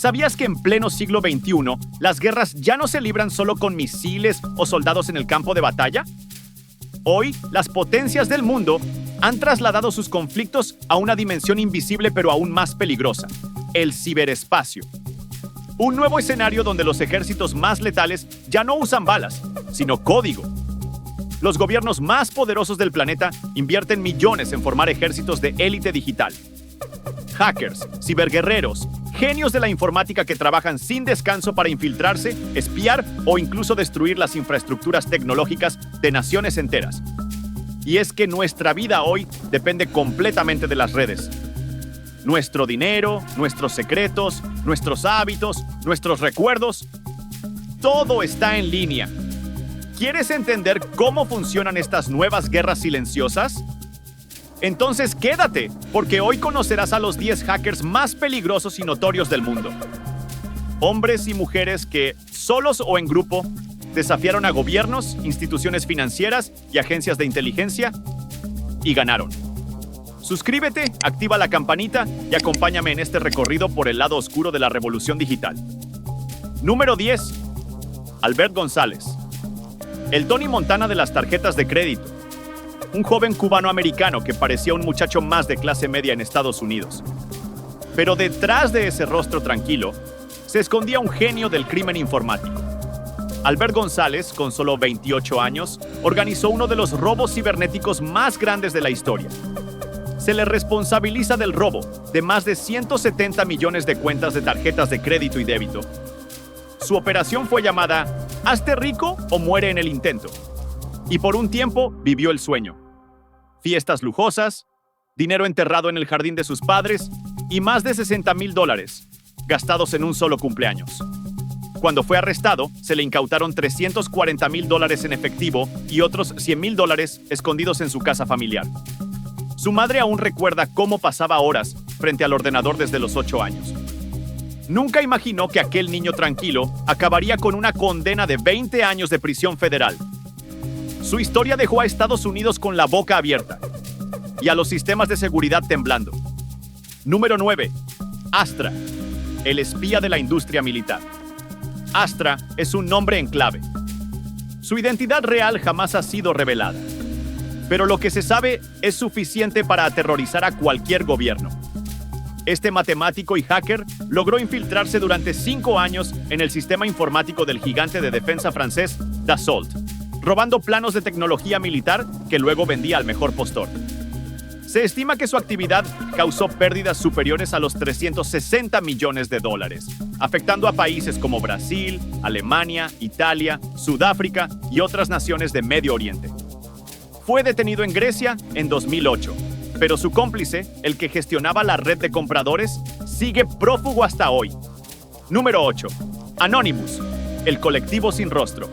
¿Sabías que en pleno siglo XXI las guerras ya no se libran solo con misiles o soldados en el campo de batalla? Hoy, las potencias del mundo han trasladado sus conflictos a una dimensión invisible pero aún más peligrosa: el ciberespacio. Un nuevo escenario donde los ejércitos más letales ya no usan balas, sino código. Los gobiernos más poderosos del planeta invierten millones en formar ejércitos de élite digital. Hackers, ciberguerreros, genios de la informática que trabajan sin descanso para infiltrarse, espiar o incluso destruir las infraestructuras tecnológicas de naciones enteras. Y es que nuestra vida hoy depende completamente de las redes. Nuestro dinero, nuestros secretos, nuestros hábitos, nuestros recuerdos, todo está en línea. ¿Quieres entender cómo funcionan estas nuevas guerras silenciosas? Entonces quédate, porque hoy conocerás a los 10 hackers más peligrosos y notorios del mundo. Hombres y mujeres que, solos o en grupo, desafiaron a gobiernos, instituciones financieras y agencias de inteligencia y ganaron. Suscríbete, activa la campanita y acompáñame en este recorrido por el lado oscuro de la revolución digital. Número 10. Albert González. El Tony Montana de las tarjetas de crédito. Un joven cubano-americano que parecía un muchacho más de clase media en Estados Unidos. Pero detrás de ese rostro tranquilo, se escondía un genio del crimen informático. Albert González, con solo 28 años, organizó uno de los robos cibernéticos más grandes de la historia. Se le responsabiliza del robo de más de 170 millones de cuentas de tarjetas de crédito y débito. Su operación fue llamada «Hazte rico o muere en el intento». Y por un tiempo vivió el sueño. Fiestas lujosas, dinero enterrado en el jardín de sus padres y más de $60,000 gastados en un solo cumpleaños. Cuando fue arrestado, se le incautaron $340,000 en efectivo y otros $100,000 escondidos en su casa familiar. Su madre aún recuerda cómo pasaba horas frente al ordenador desde los 8 años. Nunca imaginó que aquel niño tranquilo acabaría con una condena de 20 años de prisión federal. Su historia dejó a Estados Unidos con la boca abierta y a los sistemas de seguridad temblando. Número 9. Astra, el espía de la industria militar. Astra es un nombre en clave. Su identidad real jamás ha sido revelada, pero lo que se sabe es suficiente para aterrorizar a cualquier gobierno. Este matemático y hacker logró infiltrarse durante 5 años en el sistema informático del gigante de defensa francés Dassault, robando planos de tecnología militar que luego vendía al mejor postor. Se estima que su actividad causó pérdidas superiores a los $360 millones, afectando a países como Brasil, Alemania, Italia, Sudáfrica y otras naciones de Medio Oriente. Fue detenido en Grecia en 2008, pero su cómplice, el que gestionaba la red de compradores, sigue prófugo hasta hoy. Número 8. Anonymous, el colectivo sin rostro.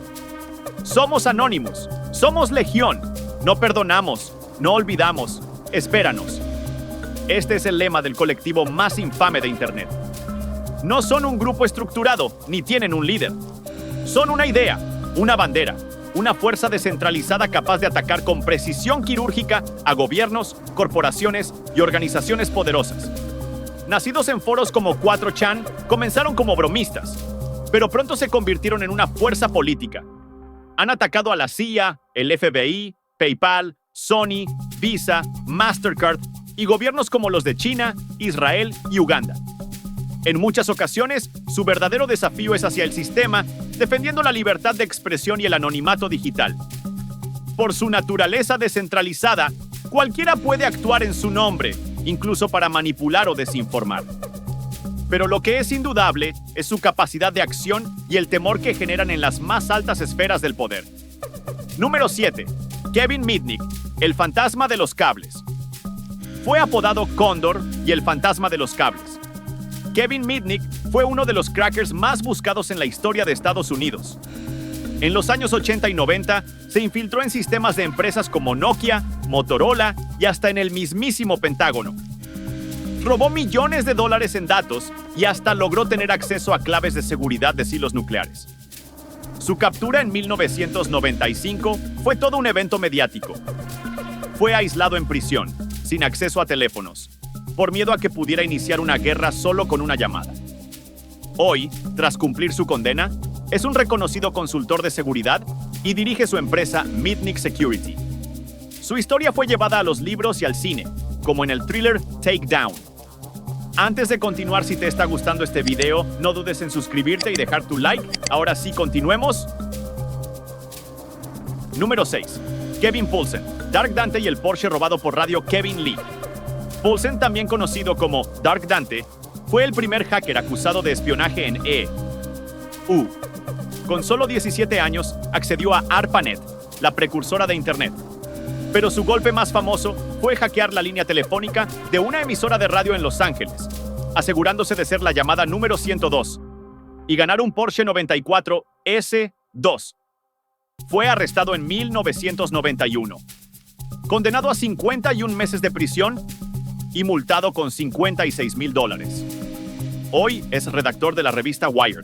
Somos Anonymous, somos Legión. No perdonamos, no olvidamos, espéranos. Este es el lema del colectivo más infame de Internet. No son un grupo estructurado, ni tienen un líder. Son una idea, una bandera, una fuerza descentralizada capaz de atacar con precisión quirúrgica a gobiernos, corporaciones y organizaciones poderosas. Nacidos en foros como 4chan, comenzaron como bromistas, pero pronto se convirtieron en una fuerza política. Han atacado a la CIA, el FBI, PayPal, Sony, Visa, Mastercard y gobiernos como los de China, Israel y Uganda. En muchas ocasiones, su verdadero desafío es hacia el sistema, defendiendo la libertad de expresión y el anonimato digital. Por su naturaleza descentralizada, cualquiera puede actuar en su nombre, incluso para manipular o desinformar. Pero lo que es indudable es su capacidad de acción y el temor que generan en las más altas esferas del poder. Número 7. Kevin Mitnick, el fantasma de los cables. Fue apodado Cóndor y el fantasma de los cables. Kevin Mitnick fue uno de los crackers más buscados en la historia de Estados Unidos. En los años 80 y 90, se infiltró en sistemas de empresas como Nokia, Motorola y hasta en el mismísimo Pentágono. Robó millones de dólares en datos y hasta logró tener acceso a claves de seguridad de silos nucleares. Su captura en 1995 fue todo un evento mediático. Fue aislado en prisión, sin acceso a teléfonos, por miedo a que pudiera iniciar una guerra solo con una llamada. Hoy, tras cumplir su condena, es un reconocido consultor de seguridad y dirige su empresa Mitnick Security. Su historia fue llevada a los libros y al cine, como en el thriller Take Down. Antes de continuar, si te está gustando este video, no dudes en suscribirte y dejar tu like. Ahora sí, continuemos. Número 6. Kevin Poulsen, Dark Dante y el Porsche robado por radio Kevin Lee. Poulsen, también conocido como Dark Dante, fue el primer hacker acusado de espionaje en EU. Con solo 17 años, accedió a ARPANET, la precursora de Internet. Pero su golpe más famoso fue hackear la línea telefónica de una emisora de radio en Los Ángeles, asegurándose de ser la llamada número 102, y ganar un Porsche 94 S2. Fue arrestado en 1991, condenado a 51 meses de prisión y multado con $56,000. Hoy es redactor de la revista Wired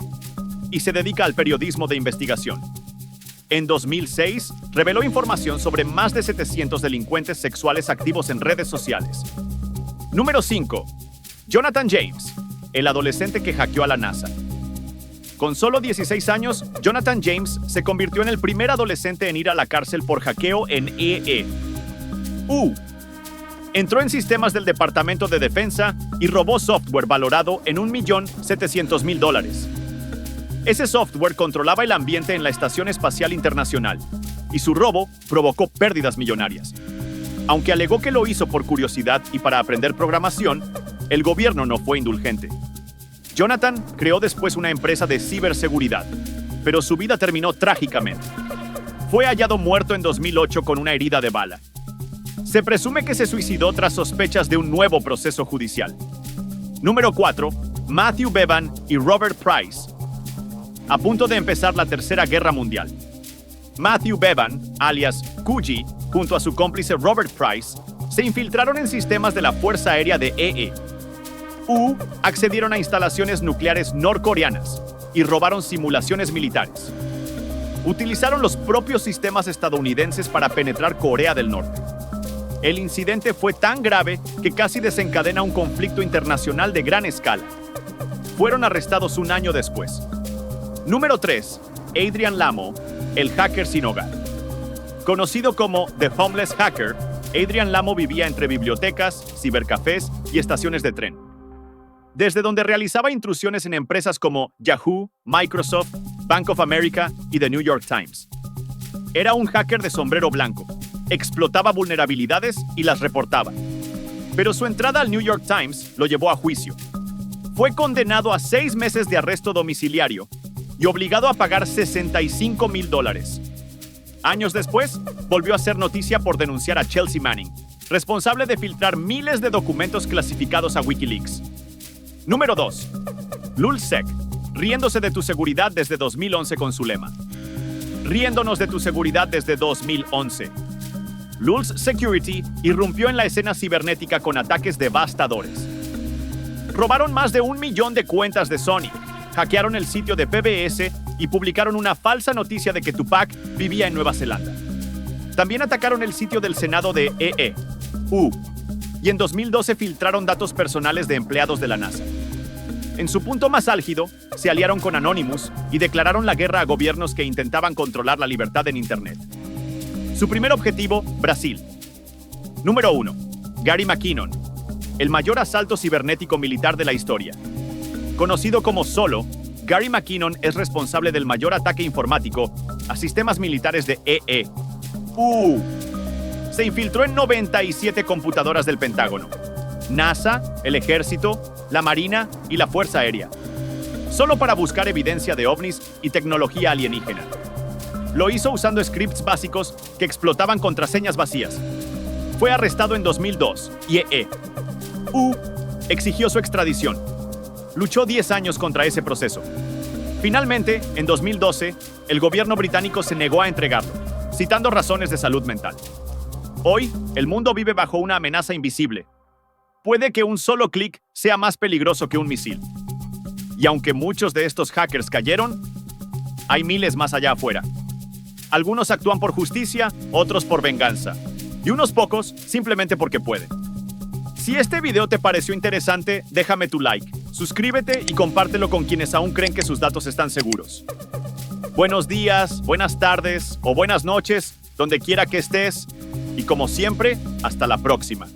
y se dedica al periodismo de investigación. En 2006, reveló información sobre más de 700 delincuentes sexuales activos en redes sociales. Número 5. Jonathan James, el adolescente que hackeó a la NASA. Con solo 16 años, Jonathan James se convirtió en el primer adolescente en ir a la cárcel por hackeo en EU. Entró en sistemas del Departamento de Defensa y robó software valorado en $1,700,000. Ese software controlaba el ambiente en la Estación Espacial Internacional, y su robo provocó pérdidas millonarias. Aunque alegó que lo hizo por curiosidad y para aprender programación, el gobierno no fue indulgente. Jonathan creó después una empresa de ciberseguridad, pero su vida terminó trágicamente. Fue hallado muerto en 2008 con una herida de bala. Se presume que se suicidó tras sospechas de un nuevo proceso judicial. Número 4. Matthew Bevan y Robert Price. A punto de empezar la Tercera Guerra Mundial, Matthew Bevan, alias Kuji, junto a su cómplice Robert Price, se infiltraron en sistemas de la Fuerza Aérea de EU, accedieron a instalaciones nucleares norcoreanas y robaron simulaciones militares. Utilizaron los propios sistemas estadounidenses para penetrar Corea del Norte. El incidente fue tan grave que casi desencadena un conflicto internacional de gran escala. Fueron arrestados un año después. Número 3. Adrian Lamo, el hacker sin hogar. Conocido como The Homeless Hacker, Adrian Lamo vivía entre bibliotecas, cibercafés y estaciones de tren, desde donde realizaba intrusiones en empresas como Yahoo, Microsoft, Bank of America y The New York Times. Era un hacker de sombrero blanco, explotaba vulnerabilidades y las reportaba. Pero su entrada al New York Times lo llevó a juicio. Fue condenado a 6 meses de arresto domiciliario y obligado a pagar $65,000. Años después, volvió a ser noticia por denunciar a Chelsea Manning, responsable de filtrar miles de documentos clasificados a Wikileaks. Número 2. Lulzsec, riéndose de tu seguridad desde 2011 con su lema. Riéndonos de tu seguridad desde 2011. Lulz Security irrumpió en la escena cibernética con ataques devastadores. Robaron más de 1 millón de cuentas de Sony, hackearon el sitio de PBS y publicaron una falsa noticia de que Tupac vivía en Nueva Zelanda. También atacaron el sitio del Senado de EU. Y en 2012 filtraron datos personales de empleados de la NASA. En su punto más álgido, se aliaron con Anonymous y declararon la guerra a gobiernos que intentaban controlar la libertad en Internet. Su primer objetivo, Brasil. Número 1. Gary McKinnon, el mayor asalto cibernético militar de la historia. Conocido como Solo, Gary McKinnon es responsable del mayor ataque informático a sistemas militares de EU. Se infiltró en 97 computadoras del Pentágono, NASA, el Ejército, la Marina y la Fuerza Aérea, solo para buscar evidencia de ovnis y tecnología alienígena. Lo hizo usando scripts básicos que explotaban contraseñas vacías. Fue arrestado en 2002 y EU exigió su extradición. Luchó 10 años contra ese proceso. Finalmente, en 2012, el gobierno británico se negó a entregarlo, citando razones de salud mental. Hoy, el mundo vive bajo una amenaza invisible. Puede que un solo clic sea más peligroso que un misil. Y aunque muchos de estos hackers cayeron, hay miles más allá afuera. Algunos actúan por justicia, otros por venganza, y unos pocos simplemente porque pueden. Si este video te pareció interesante, déjame tu like, Suscríbete y compártelo con quienes aún creen que sus datos están seguros. Buenos días, buenas tardes o buenas noches, donde quiera que estés. Y como siempre, hasta la próxima.